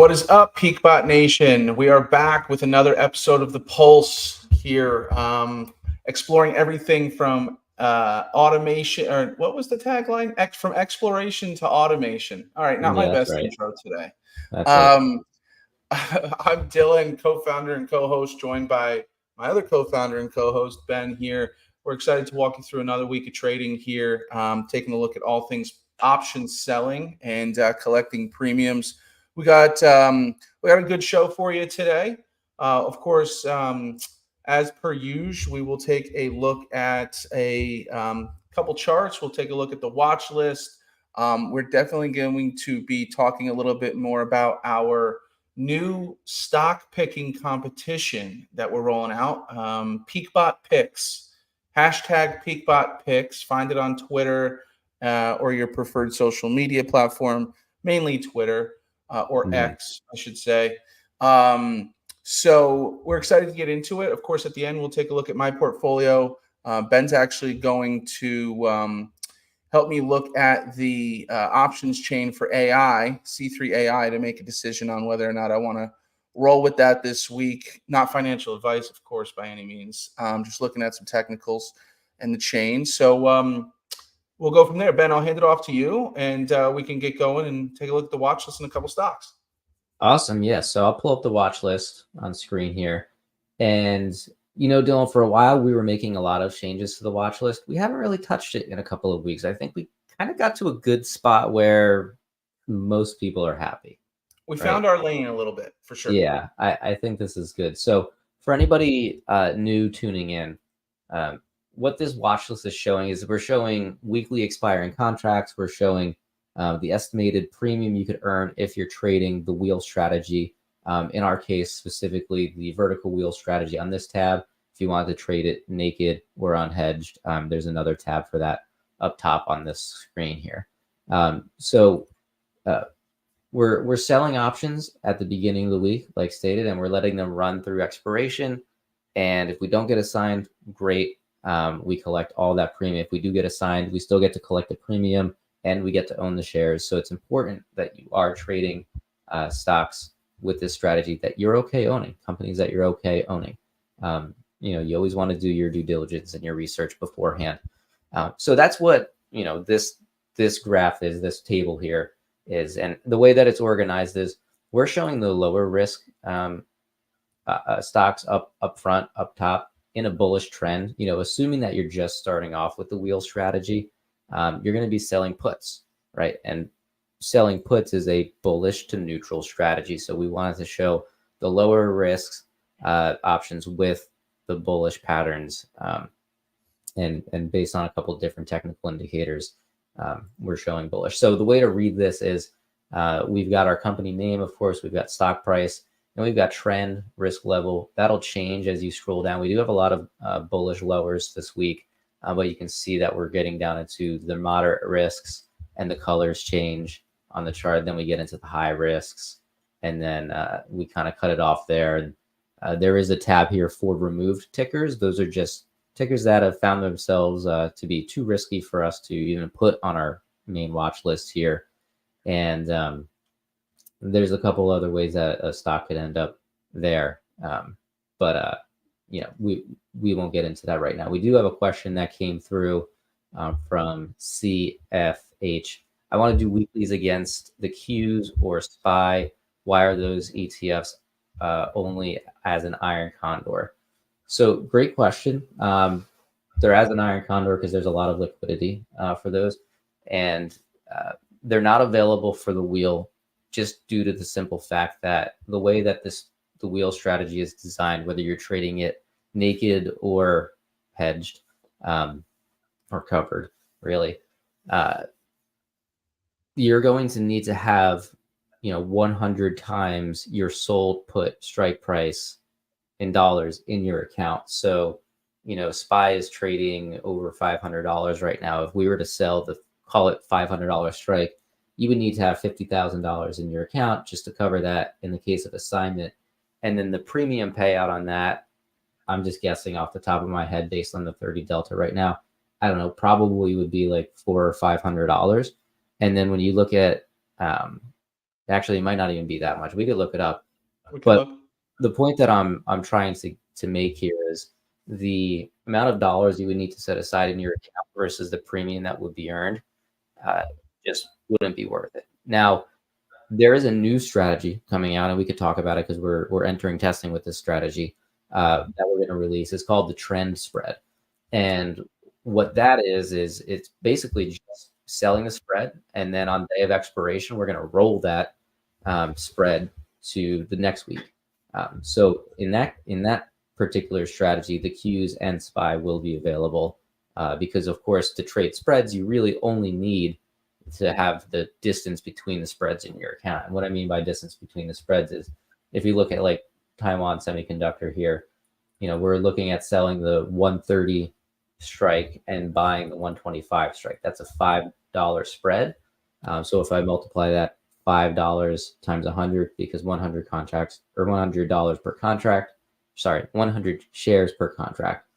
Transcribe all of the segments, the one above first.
What is up, PeakBot Nation? We are back with another episode of The Pulse here, exploring everything from automation, or what was the tagline? From exploration to automation. All right, not my Yeah, that's best right. intro today. That's right. I'm Dillon, co-founder and co-host, joined by my other co-founder and co-host, Ben here. We're excited to walk you through another week of trading here, taking a look at all things options selling and collecting premiums. We got a good show for you today. Of course, as per usual, we will take a look at a couple charts. We'll take a look at the watch list. We're definitely going to be talking a little bit more about our new stock picking competition that we're rolling out. PeakBot Picks, hashtag PeakBot Picks. Find it on Twitter or your preferred social media platform, mainly Twitter or X, I should say. So we're excited to get into it. Of course, at the end, we'll take a look at my portfolio. Ben's actually going to help me look at the options chain for AI, C3 AI, to make a decision on whether or not I want to roll with that this week. Not financial advice, of course, by any means. Just looking at some technicals and the chain. So we'll go from there. Ben, I'll hand it off to you, and we can get going and take a look at the watch list and a couple stocks. Awesome. Yeah. So I'll pull up the watch list on screen here. And, Dylan, for a while, we were making a lot of changes to the watch list. We haven't really touched it in a couple of weeks. I think we kind of got to a good spot where most people are happy. We found our lane a little bit, for sure. Yeah, I think this is good. So for anybody new tuning in, what this watch list is showing is we're showing weekly expiring contracts. We're showing the estimated premium you could earn if you're trading the wheel strategy. In our case, specifically the vertical wheel strategy on this tab. If you wanted to trade it naked or unhedged, there's another tab for that up top on this screen here. We're selling options at the beginning of the week, like stated, and we're letting them run through expiration. And if we don't get assigned, great. We collect all that premium. If we do get assigned, we still get to collect the premium and we get to own the shares. So it's important that you are trading stocks with this strategy that you're okay owning, companies that you're okay owning. You always want to do your due diligence and your research beforehand. So that's what, this graph is, this table here is. And the way that it's organized is we're showing the lower risk stocks up front, up top in a bullish trend, assuming that you're just starting off with the wheel strategy. You're going to be selling puts, right? And selling puts is a bullish to neutral strategy. So we wanted to show the lower risks options with the bullish patterns. And based on a couple of different technical indicators, we're showing bullish. So the way to read this is we've got our company name, of course, we've got stock price, and we've got trend, risk level. That'll change as you scroll down. We do have a lot of bullish lowers this week, but you can see that we're getting down into the moderate risks and the colors change on the chart. Then we get into the high risks, and then we kind of cut it off there. And there is a tab here for removed tickers. Those are just tickers that have found themselves to be too risky for us to even put on our main watch list here. And there's a couple other ways that a stock could end up there. But we won't get into that right now. We do have a question that came through from CFH. I want to do weeklies against the Qs or SPY. Why are those ETFs only as an iron condor? So great question. They're as an iron condor because there's a lot of liquidity for those. And they're not available for the wheel just due to the simple fact that the way that the wheel strategy is designed, whether you're trading it naked or hedged or covered, really, you're going to need to have 100 times your sold put strike price in dollars in your account. So SPY is trading over $500 right now. If we were to sell call it $500 strike, you would need to have $50,000 in your account just to cover that in the case of assignment. And then the premium payout on that, I'm just guessing off the top of my head based on the 30 delta right now, I don't know, probably would be like $400 or $500. And then when you look at Actually, it might not even be that much. We could look it up. We can But look. the point that I'm trying to make here is the amount of dollars you would need to set aside in your account versus the premium that would be earned just wouldn't be worth it. Now, there is a new strategy coming out, and we could talk about it because we're entering testing with this strategy that we're going to release. It's called the trend spread, and what that is it's basically just selling the spread, and then on day of expiration, we're going to roll that spread to the next week. So in that particular strategy, the Qs and SPY will be available because, of course, to trade spreads, you really only need to have the distance between the spreads in your account. And what I mean by distance between the spreads is if you look at like Taiwan Semiconductor here, we're looking at selling the 130 strike and buying the 125 strike. That's a $5 spread. So if I multiply that $5 times 100, because 100 contracts or $100 per contract, 100 shares per contract,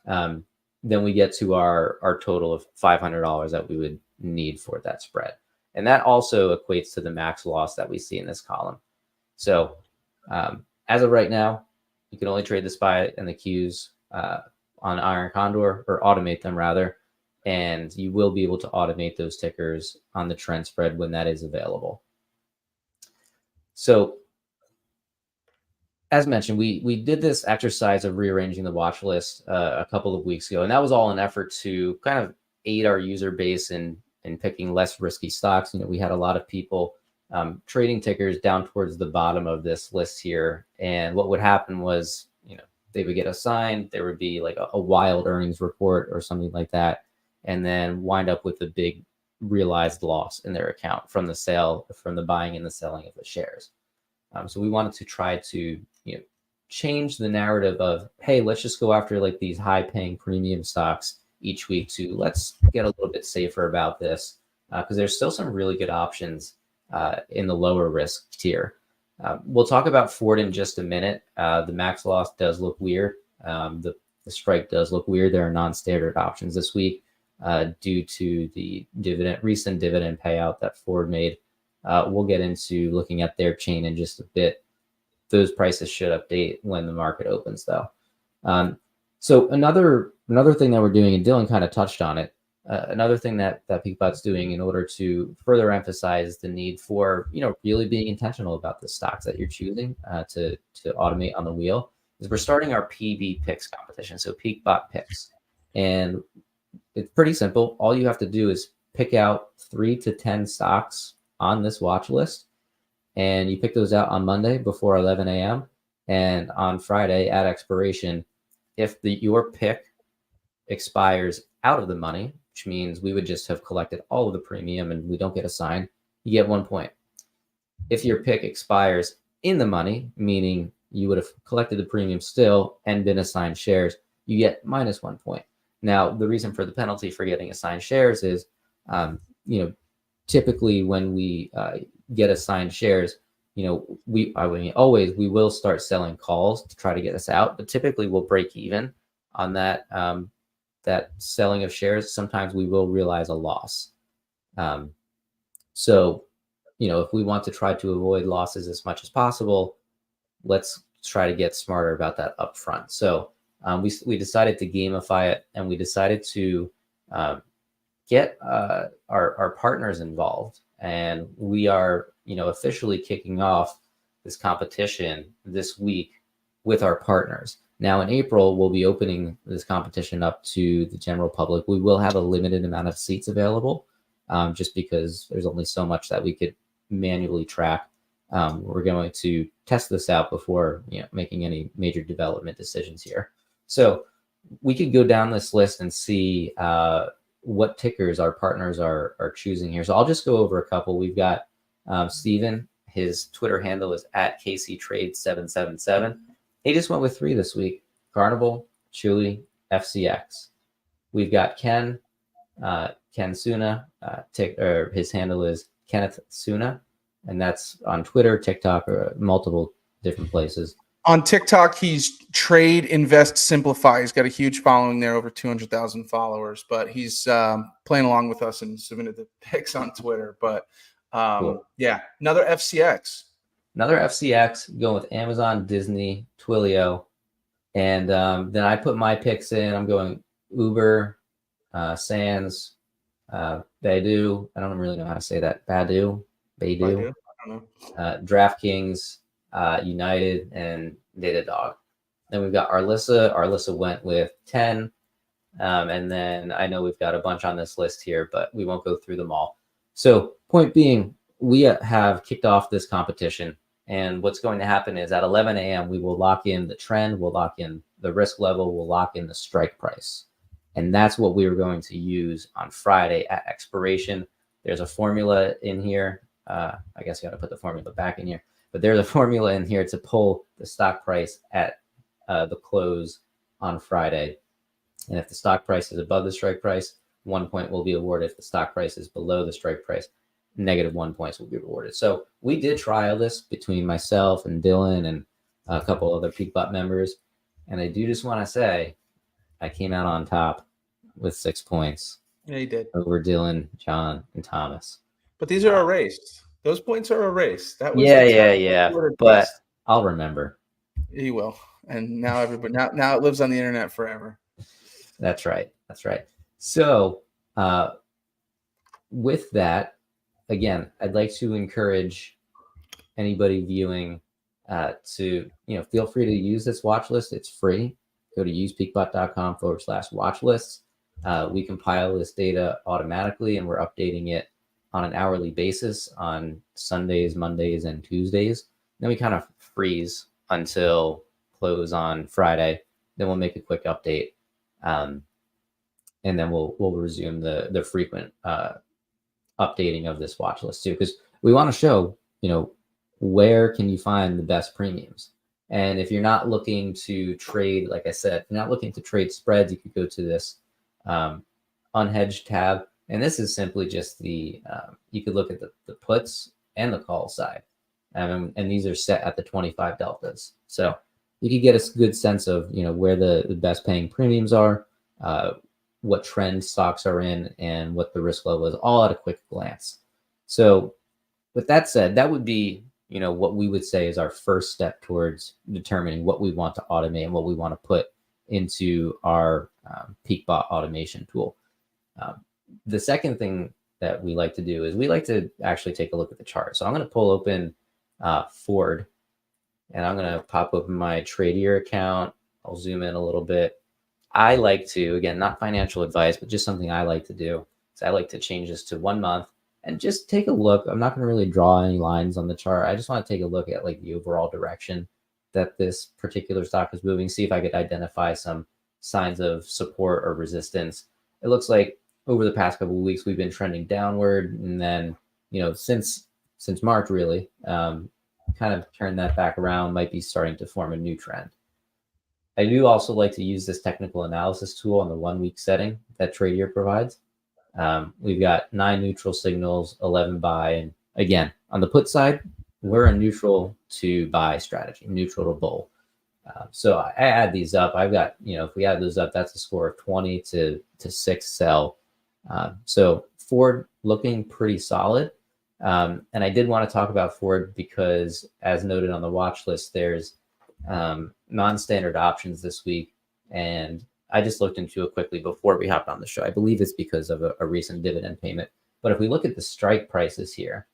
then we get to our total of $500 that we would need for that spread. And that also equates to the max loss that we see in this column. So as of right now, you can only trade the SPY and the Qs on Iron Condor, or automate them rather, and you will be able to automate those tickers on the trend spread when that is available. So as mentioned, we did this exercise of rearranging the watch list a couple of weeks ago, and that was all an effort to kind of aid our user base in picking less risky stocks. We had a lot of people trading tickers down towards the bottom of this list here, and what would happen was, they would get assigned, there would be like a wild earnings report or something like that, and then wind up with a big realized loss in their account from the buying and the selling of the shares. So we wanted to try to change the narrative of, hey, let's just go after like these high paying premium stocks each week to let's get a little bit safer about this because there's still some really good options in the lower risk tier. We'll talk about Ford in just a minute. The max loss does look weird. The strike does look weird. There are non-standard options this week due to the recent dividend payout that Ford made. We'll get into looking at their chain in just a bit. Those prices should update when the market opens, though. So another thing that we're doing, and Dillon kind of touched on it, another thing that PeakBot's doing in order to further emphasize the need for really being intentional about the stocks that you're choosing to automate on the wheel is we're starting our PB picks competition. So PeakBot picks, and it's pretty simple. All you have to do is pick out 3 to 10 stocks on this watch list, and you pick those out on Monday before 11 a.m. and on Friday at expiration. If your pick expires out of the money, which means we would just have collected all of the premium and we don't get assigned, you get 1 point. If your pick expires in the money, meaning you would have collected the premium still and been assigned shares, you get -1 point. Now, the reason for the penalty for getting assigned shares is, typically when we get assigned shares, we will start selling calls to try to get us out, but typically we'll break even on that that selling of shares. Sometimes we will realize a loss. So, if we want to try to avoid losses as much as possible, let's try to get smarter about that upfront. So we decided to gamify it, and we decided to get our partners involved. And we are, officially kicking off this competition this week with our partners. Now in April, we'll be opening this competition up to the general public. We will have a limited amount of seats available just because there's only so much that we could manually track. We're going to test this out before making any major development decisions here. So we could go down this list and see what tickers our partners are choosing here. So I'll just go over a couple. We've got Steven. His Twitter handle is @KCTrade777. He just went with 3 this week: Carnival, Chewy, FCX. We've got Ken Suna. His handle is Kenneth Suna, and that's on Twitter, TikTok, or multiple different places. On TikTok, he's Trade, Invest, Simplify. He's got a huge following there, over 200,000 followers. But he's playing along with us and submitted the picks on Twitter. But Cool. Yeah, another FCX. Another FCX, going with Amazon, Disney, Twilio. And then I put my picks in. I'm going Uber, Sands, Baidu. I don't really know how to say that. Baidu. I don't know. DraftKings, United, and Datadog. Then we've got Arlissa. Arlissa went with 10. And then I know we've got a bunch on this list here, but we won't go through them all. So point being, we have kicked off this competition. And what's going to happen is at 11 a.m., we will lock in the trend, we'll lock in the risk level, we'll lock in the strike price. And that's what we are going to use on Friday at expiration. There's a formula in here. I guess I got to put the formula back in here. But there's a formula in here to pull the stock price at the close on Friday. And if the stock price is above the strike price, 1 point will be awarded. If the stock price is below the strike price, -1 points will be rewarded. So we did trial this between myself and Dillon and a couple other PeakBot members. And I do just want to say I came out on top with 6 points. Yeah, you did. Over Dillon, John, and Thomas. But these are erased. Those points are erased. That was yeah. But I'll remember. You will. And now everybody now it lives on the internet forever. That's right. So with that, again, I'd like to encourage anybody viewing to, feel free to use this watch list. It's free. Go to usepeakbot.com/watchlists. We compile this data automatically, and we're updating it on an hourly basis on Sundays, Mondays, and Tuesdays. Then we kind of freeze until close on Friday. Then we'll make a quick update. And then we'll resume the frequent updating of this watch list too, because we want to show, where can you find the best premiums. And if you're not looking to trade, like I said, if you're not looking to trade spreads, you could go to this unhedged tab. And this is simply just you could look at the puts and the call side. And these are set at the 25 deltas. So you could get a good sense of, where the best paying premiums are, what trend stocks are in, and what the risk level is, all at a quick glance. So with that said, that would be, what we would say is our first step towards determining what we want to automate and what we want to put into our PeakBot automation tool. The second thing that we like to do is we like to actually take a look at the chart. So I'm going to pull open Ford, and I'm going to pop open my Tradier account. I'll zoom in a little bit. I like to, again, not financial advice, but just something I like to do. So I like to change this to 1 month and just take a look. I'm not going to really draw any lines on the chart. I just want to take a look at like the overall direction that this particular stock is moving, see if I could identify some signs of support or resistance. It looks like over the past couple of weeks, we've been trending downward. And then, since March, really, kind of turn that back around, might be starting to form a new trend. I do also like to use this technical analysis tool on the 1 week setting that Tradier provides. We've got 9 neutral signals, 11 buy. And again, on the put side, we're a neutral to buy strategy, neutral to bull. So I add these up. I've got, if we add those up, that's a score of 20 to 6 sell. So Ford looking pretty solid. And I did want to talk about Ford because, as noted on the watch list, there's non-standard options this week. And I just looked into it quickly before we hopped on the show. I believe it's because of a recent dividend payment. But if we look at the strike prices here,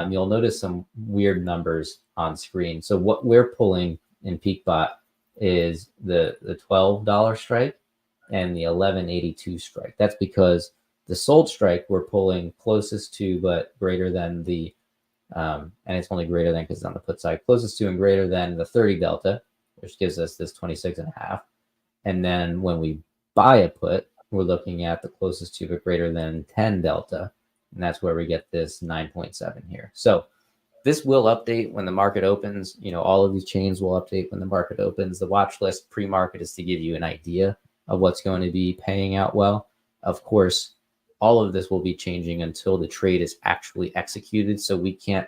you'll notice some weird numbers on screen. So what we're pulling in PeakBot is the $12 strike and the $11.82 strike. That's because the sold strike we're pulling closest to but greater than the and it's only greater than because it's on the put side, closest to and greater than the 30 delta, which gives us this 26.5. And then when we buy a put, we're looking at the closest to but greater than 10 delta, and that's where we get this 9.7 here. So this will update when the market opens. All of these chains will update when the market opens. The watch list pre-market is to give you an idea of what's going to be paying out well. Of course, all of this will be changing until the trade is actually executed. So we can't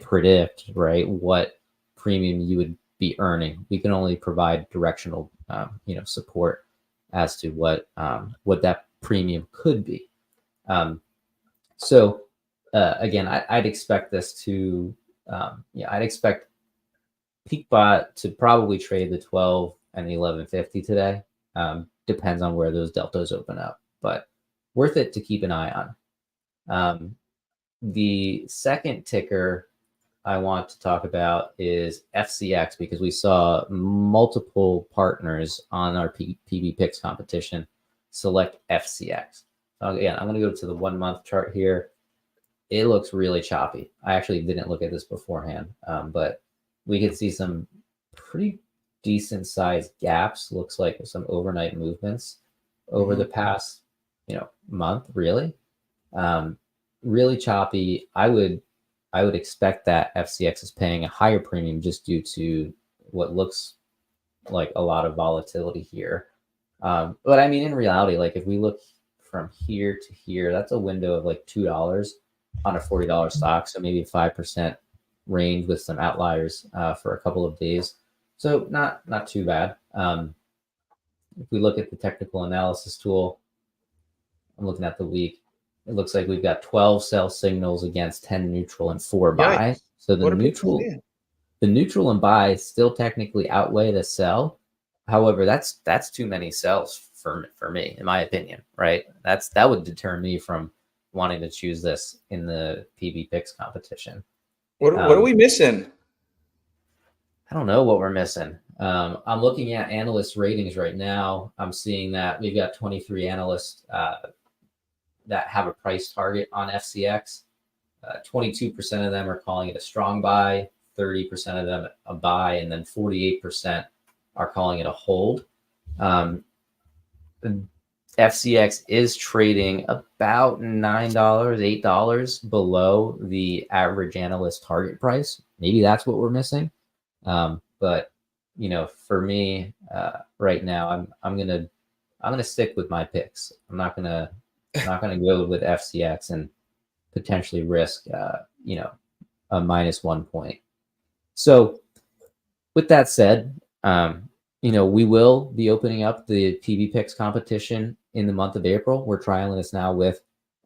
predict, right, what premium you would be earning. We can only provide directional, support as to what that premium could be. So again, I'd expect this to, I'd expect PeakBot to probably trade the 12 and the 1150 today. Depends on where those deltas open up, but worth it to keep an eye on. The second ticker I want to talk about is FCX, because we saw multiple partners on our PB Picks competition select FCX. So again, I'm going to go to the 1 month chart here. It looks really choppy. I actually didn't look at this beforehand, but we could see some pretty decent sized gaps. Looks like some overnight movements over the past, month. Really, really choppy. I would expect that FCX is paying a higher premium just due to what looks like a lot of volatility here. But I mean, in reality, like if we look from here to here, that's a window of like $2 on a $40 stock. So maybe 5% range with some outliers for a couple of days. So not too bad. If we look at the technical analysis tool, I'm looking at the week. It looks like we've got 12 sell signals against 10 neutral and 4 buy. Yikes. So the neutral and buy still technically outweigh the sell. However, that's too many sells for me, in my opinion, right? That would deter me from wanting to choose this in the PB Picks competition. What are we missing? I don't know what we're missing. I'm looking at analyst ratings right now. I'm seeing that we've got 23 analysts that have a price target on FCX. 22% of them are calling it a strong buy, 30% of them a buy, and then 48% are calling it a hold. FCX is trading about $9, $8 below the average analyst target price. Maybe that's what we're missing. But for me, right now, I'm gonna stick with my picks. I'm not gonna go with FCX and potentially risk a -1 point. So with that said, we will be opening up the PB Picks competition in the month of April. We're trialing this now with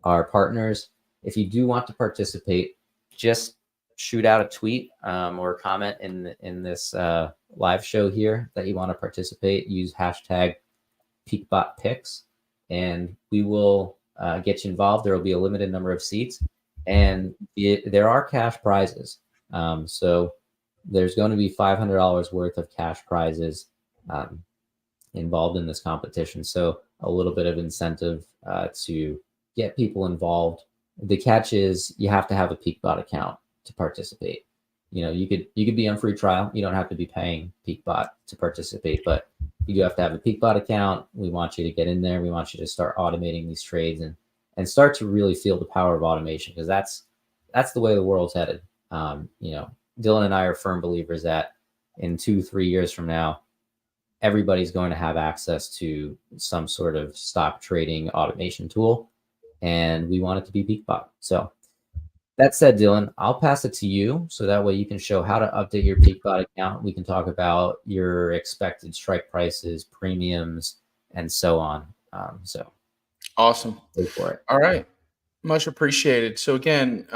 our partners. If you do want to participate, just shoot out a tweet or a comment in this live show here that you want to participate. Use hashtag PeakBotPicks, and we will get you involved. There will be a limited number of seats, and there are cash prizes. So there's going to be $500 worth of cash prizes involved in this competition. So a little bit of incentive to get people involved. The catch is you have to have a PeakBot account to participate. You could be on free trial. You don't have to be paying PeakBot to participate, but you do have to have a PeakBot account. We want you to get in there. We want you to start automating these trades and start to really feel the power of automation, because that's the way the world's headed. Dillon and I are firm believers that in 2-3 years from now, everybody's going to have access to some sort of stock trading automation tool, and we want it to be PeakBot. So that said, Dillon, I'll pass it to you so that way you can show how to update your PeakBot account. We can talk about your expected strike prices, premiums, and so on. So awesome. Go for it. All right. Much appreciated. So again,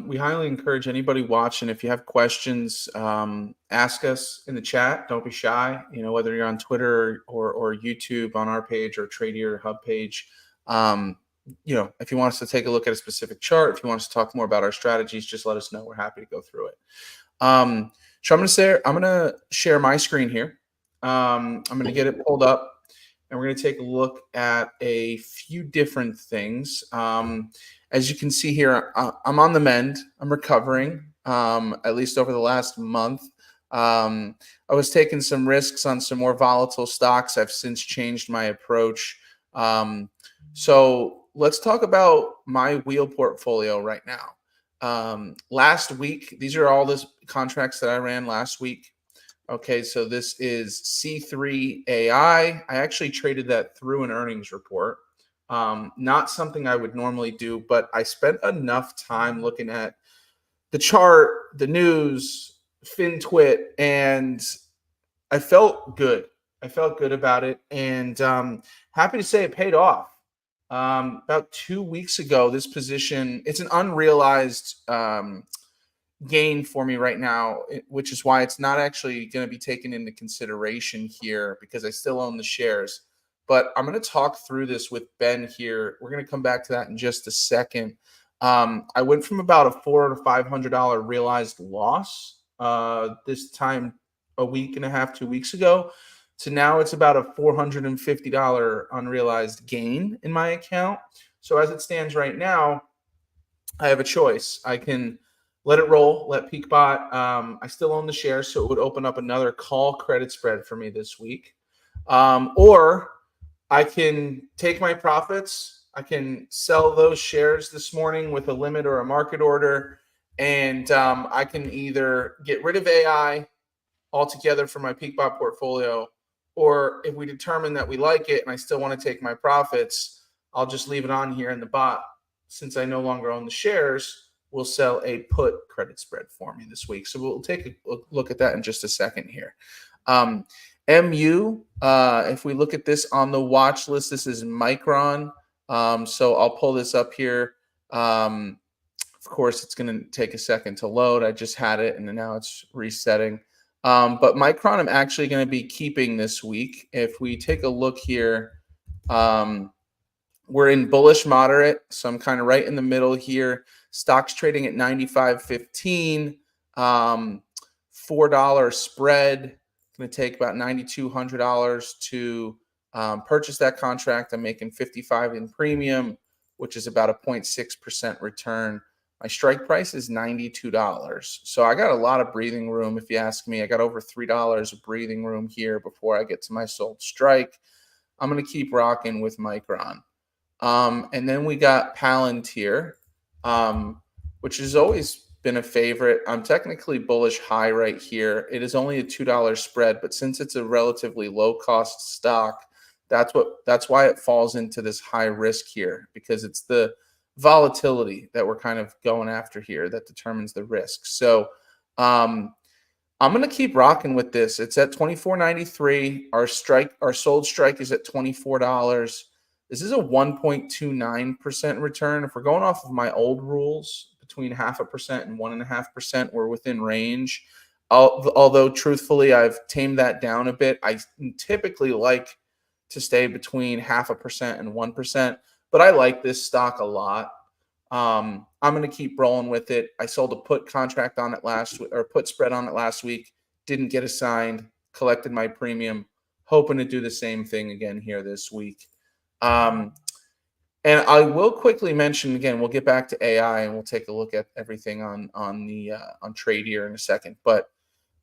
we highly encourage anybody watching, if you have questions, ask us in the chat. Don't be shy. Whether you're on Twitter or YouTube on our page or Tradier Hub page. If you want us to take a look at a specific chart, if you want us to talk more about our strategies, just let us know. We're happy to go through it. So I'm going to share my screen here. I'm going to get it pulled up, and we're going to take a look at a few different things. As you can see here, I'm on the mend. I'm recovering, at least over the last month. I was taking some risks on some more volatile stocks. I've since changed my approach. So let's talk about my wheel portfolio right now. Last week, these are all the contracts that I ran last week. Okay, so this is C3 AI. I actually traded that through an earnings report. Not something I would normally do, but I spent enough time looking at the chart, the news, FinTwit, and I felt good. I felt good about it, and happy to say it paid off. about 2 weeks ago. This position, it's an unrealized gain for me right now, which is why it's not actually going to be taken into consideration here because I still own the shares. But I'm going to talk through this with Ben here. We're going to come back to that in just a second. I went from about a $400 to $500 realized loss this time a week and a half, 2 weeks ago, to now it's about a $450 unrealized gain in my account. So as it stands right now, I have a choice. I can let it roll, let PeakBot. I still own the shares, so it would open up another call credit spread for me this week. Or I can take my profits. I can sell those shares this morning with a limit or a market order, and I can either get rid of AI altogether from my PeakBot portfolio, or if we determine that we like it and I still want to take my profits, I'll just leave it on here in the bot. Since I no longer own the shares, we'll sell a put credit spread for me this week. So we'll take a look at that in just a second here. MU, if we look at this on the watch list, this is Micron. So I'll pull this up here. Of course, it's going to take a second to load. I just had it, and now it's resetting. But Micron, I'm actually going to be keeping this week. If we take a look here, we're in bullish moderate, so I'm kind of right in the middle here. Stock's trading at 95.15, $4 spread. Going to take about $9,200 to purchase that contract. I'm making 55 in premium, which is about a 0.6% return. My strike price is $92. So I got a lot of breathing room, if you ask me. I got over $3 of breathing room here before I get to my sold strike. I'm going to keep rocking with Micron. And then we got Palantir, which has always been a favorite. I'm technically bullish high right here. It is only a $2 spread, but since it's a relatively low cost stock, that's why it falls into this high risk here, because it's the volatility that we're kind of going after here that determines the risk. So I'm going to keep rocking with this. It's at $24.93. Our sold strike is at $24. This is a 1.29% return. If we're going off of my old rules, between 0.5% and 1.5%, we're within range. Although truthfully, I've tamed that down a bit. I typically like to stay between 0.5% and 1%, but I like this stock a lot. I'm going to keep rolling with it. I sold a put contract on it put spread on it last week. Didn't get assigned. Collected my premium. Hoping to do the same thing again here this week. And I will quickly mention again. We'll get back to AI and we'll take a look at everything on Tradier in a second. But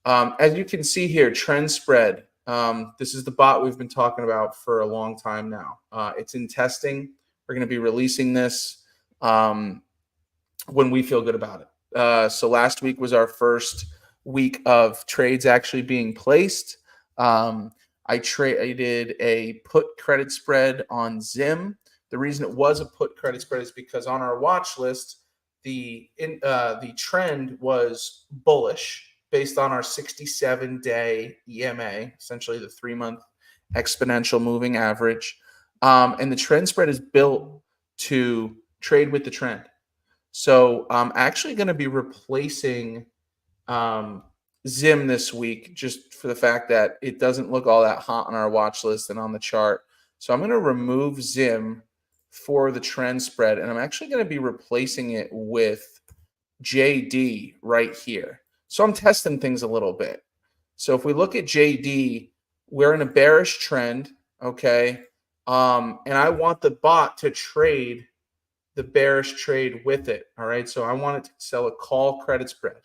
as you can see here, trend spread. This is the bot we've been talking about for a long time now. It's in testing. We're going to be releasing this when we feel good about it. So last week was our first week of trades actually being placed. I traded a put credit spread on Zim. The reason it was a put credit spread is because on our watch list, the trend was bullish based on our 67-day EMA, essentially the 3-month exponential moving average. And the trend spread is built to trade with the trend. So I'm actually going to be replacing Zim this week just for the fact that it doesn't look all that hot on our watch list and on the chart. So I'm going to remove Zim for the trend spread, and I'm actually going to be replacing it with JD right here. So I'm testing things a little bit. So if we look at JD, we're in a bearish trend, okay? And I want the bot to trade the bearish trade with it, all right? So I want it to sell a call credit spread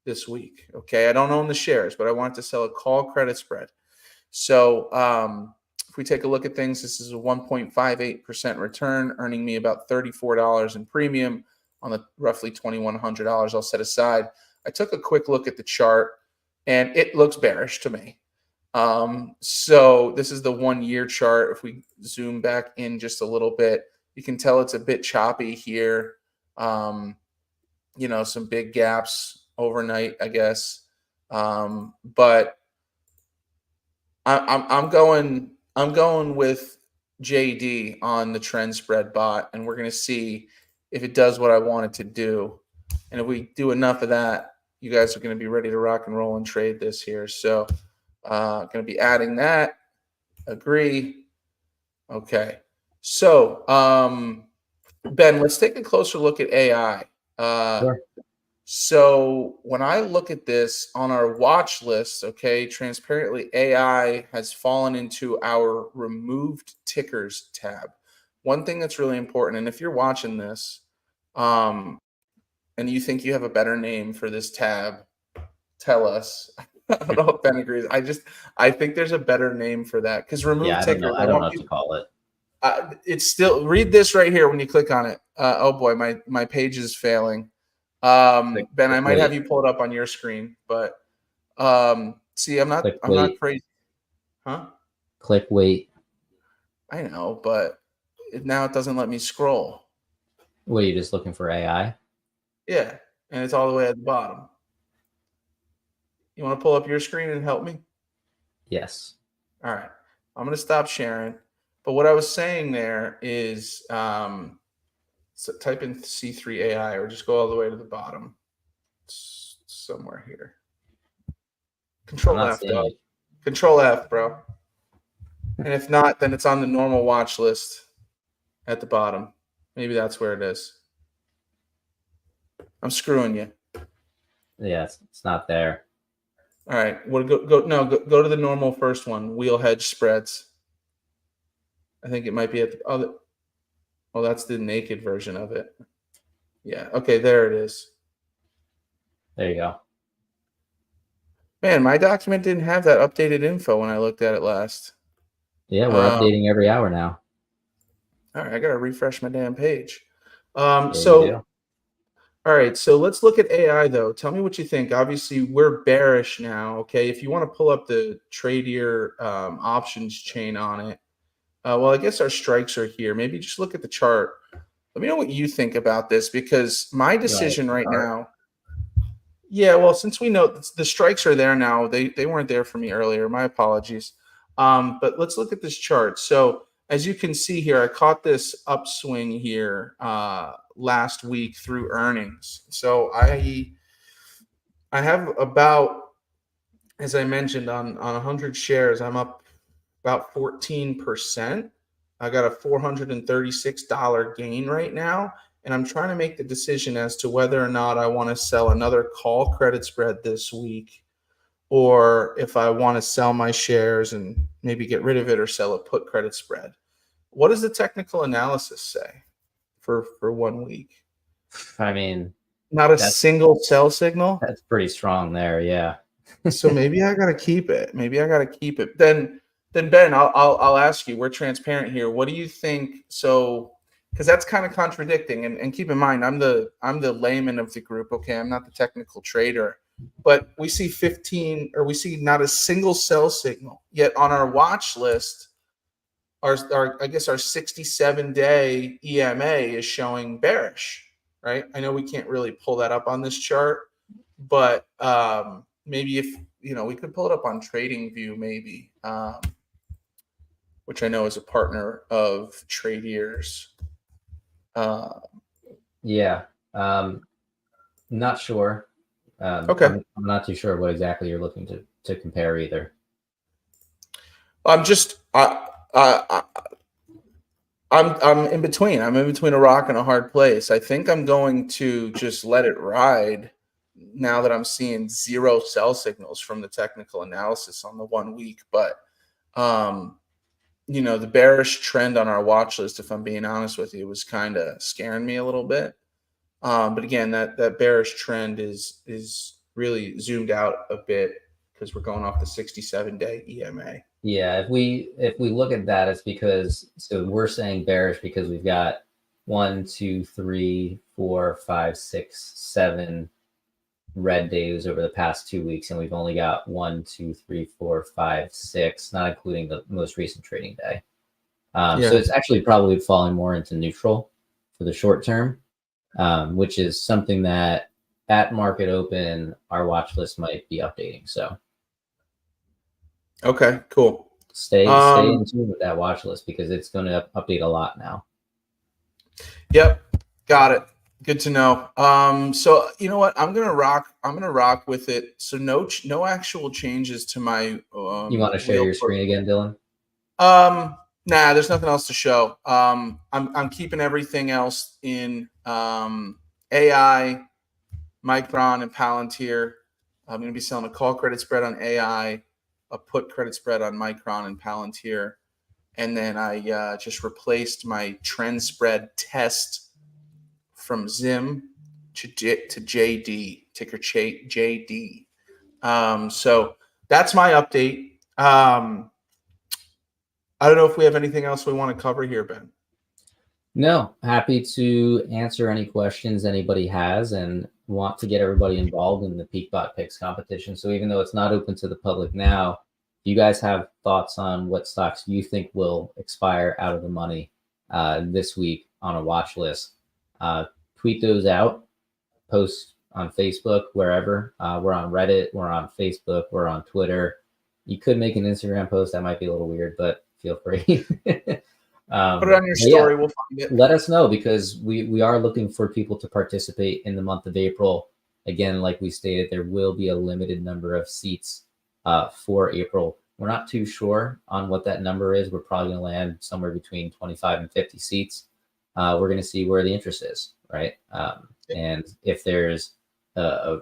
this week, okay? I don't own the shares, but I want it to sell a call credit spread. So if we take a look at things, this is a 1.58% return, earning me about $34 in premium on the roughly $2,100 I'll set aside. I took a quick look at the chart, and it looks bearish to me. So this is the 1-year chart. If we zoom back in just a little bit, you can tell it's a bit choppy here. Some big gaps overnight, I guess. But I'm going with JD on the trend spread bot, and we're going to see if it does what I want it to do. And if we do enough of that, you guys are going to be ready to rock and roll and trade this here. So going to be adding that. Agree. Okay. So Ben, let's take a closer look at AI. Sure. So when I look at this on our watch list, okay, transparently, AI has fallen into our removed tickers tab. One thing that's really important, and if you're watching this, and you think you have a better name for this tab, tell us. I don't know if Ben agrees. I think there's a better name for that because remove Yeah, tickers. I don't know what to call it. It's still, read this right here when you click on it. Oh boy, my page is failing. Ben, I might have you pull it up on your screen, but see, I'm not crazy. Huh? Click wait. I know, but now it doesn't let me scroll. What, are you just looking for AI? Yeah, and it's all the way at the bottom. You want to pull up your screen and help me? Yes. All right. I'm going to stop sharing. But what I was saying there is so type in C3 AI or just go all the way to the bottom. It's somewhere here. Control F, dog. Control F, bro. And if not, then it's on the normal watch list at the bottom. Maybe that's where it is. I'm screwing you. Yeah, it's not there. All right. Go to the normal first one, wheel hedge spreads. I think it might be at the other. Oh, that's the naked version of it. Yeah. Okay, there it is. There you go. Man, my document didn't have that updated info when I looked at it last. Yeah, we're updating every hour now. All right, I gotta refresh my damn page. All right, so let's look at AI though. Tell me what you think. Obviously, we're bearish now. Okay, if you want to pull up the Tradier options chain on it, well, I guess our strikes are here. Maybe just look at the chart. Let me know what you think about this because my decision right now. Yeah, well, since we know the strikes are there now, they weren't there for me earlier. My apologies. But let's look at this chart. So as you can see here, I caught this upswing here last week through earnings. So I have about, as I mentioned, on 100 shares, I'm up about 14%. I got a $436 gain right now. And I'm trying to make the decision as to whether or not I want to sell another call credit spread this week, or if I want to sell my shares and maybe get rid of it or sell a put credit spread. What does the technical analysis say for 1 week? I mean, not a single sell signal. That's pretty strong there. Yeah. So maybe I got to keep it. Then Ben, I'll ask you, we're transparent here. What do you think? So, because that's kind of contradicting, and keep in mind, I'm the layman of the group. Okay, I'm not the technical trader, but we see not a single sell signal yet on our watch list. Our 67-day EMA is showing bearish, right? I know we can't really pull that up on this chart, but maybe if we could pull it up on TradingView, maybe, which I know is a partner of Tradier's. Yeah. Not sure. Okay. I'm not too sure what exactly you're looking to compare either. I'm in between. I'm in between a rock and a hard place. I think I'm going to just let it ride now that I'm seeing zero sell signals from the technical analysis on the 1 week. But the bearish trend on our watch list, if I'm being honest with you, was kind of scaring me a little bit. But again, that bearish trend is really zoomed out a bit because we're going off the 67-day EMA. Yeah, if we look at that, it's because we're saying bearish because we've got 1, 2, 3, 4, 5, 6, 7 red days over the past 2 weeks, and we've only got 1, 2, 3, 4, 5, 6, not including the most recent trading day. So it's actually probably falling more into neutral for the short term, which is something that at market open our watch list might be updating. So okay, cool. Stay in tune with that watch list because it's going to update a lot now. Yep, got it. Good to know. So you know what? I'm gonna rock with it. So no actual changes to my. You want to share your screen again, Dillon? Nah, there's nothing else to show. I'm keeping everything else in AI, Micron, and Palantir. I'm going to be selling a call credit spread on AI, a put credit spread on Micron and Palantir, and then I just replaced my trend spread test from Zim to JD, ticker JD. So that's my update. I don't know if we have anything else we want to cover here, Ben. No, happy to answer any questions anybody has and want to get everybody involved in the PeakBot picks competition. So even though it's not open to the public now, if you guys have thoughts on what stocks you think will expire out of the money this week on a watch list, tweet those out, post on Facebook, wherever. We're on Reddit, we're on Facebook, we're on Twitter. You could make an Instagram post. That might be a little weird, but feel free. Put it on your story. We'll find it. Let us know because we are looking for people to participate in the month of April. Again, like we stated, there will be a limited number of seats for April. We're not too sure on what that number is. We're probably going to land somewhere between 25 and 50 seats. We're going to see where the interest is, right? And if there's an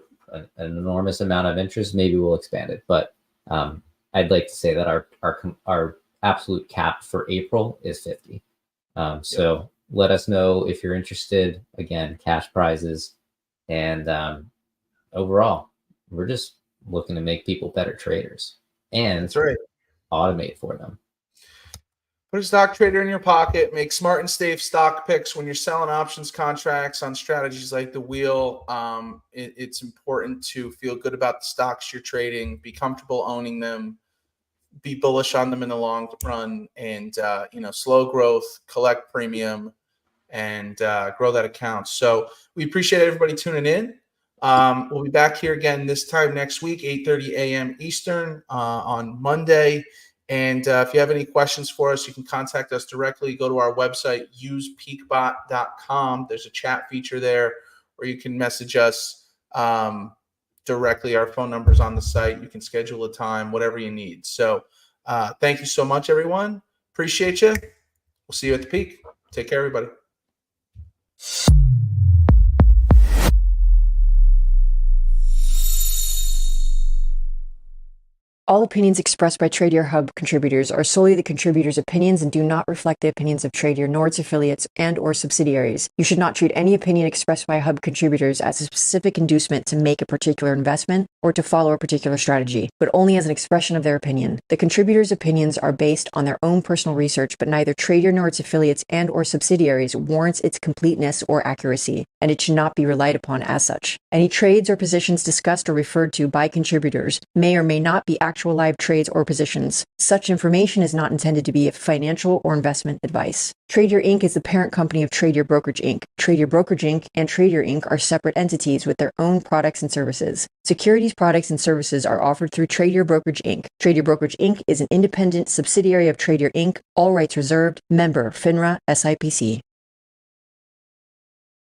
enormous amount of interest, maybe we'll expand it. But I'd like to say that our absolute cap for April is 50. So let us know if you're interested. Again, cash prizes. And overall, we're just looking to make people better traders and that's right. Automate for them. Put a stock trader in your pocket. Make smart and safe stock picks when you're selling options contracts on strategies like the wheel. It's important to feel good about the stocks you're trading, be comfortable owning them, be bullish on them in the long run, and slow growth, collect premium, and grow that account. So we appreciate everybody tuning in. We'll be back here again this time next week, 8:30 a.m. Eastern on Monday. And if you have any questions for us, you can contact us directly. Go to our website, usepeakbot.com. There's a chat feature there, or you can message us directly. Our phone number is on the site. You can schedule a time, whatever you need. So thank you so much, everyone. Appreciate you. We'll see you at the peak. Take care, everybody. All opinions expressed by Tradier Hub contributors are solely the contributors' opinions and do not reflect the opinions of Tradier nor its affiliates and/or subsidiaries. You should not treat any opinion expressed by Hub contributors as a specific inducement to make a particular investment or to follow a particular strategy, but only as an expression of their opinion. The contributors' opinions are based on their own personal research, but neither Tradier nor its affiliates and/or subsidiaries warrants its completeness or accuracy, and it should not be relied upon as such. Any trades or positions discussed or referred to by contributors may or may not be actual live trades or positions. Such information is not intended to be financial or investment advice. Tradier Inc. is the parent company of Tradier Brokerage Inc. Tradier Brokerage Inc. and Tradier Inc. are separate entities with their own products and services. Securities products and services are offered through Tradier Brokerage Inc. Tradier Brokerage Inc. is an independent subsidiary of Tradier Inc., all rights reserved, member FINRA SIPC.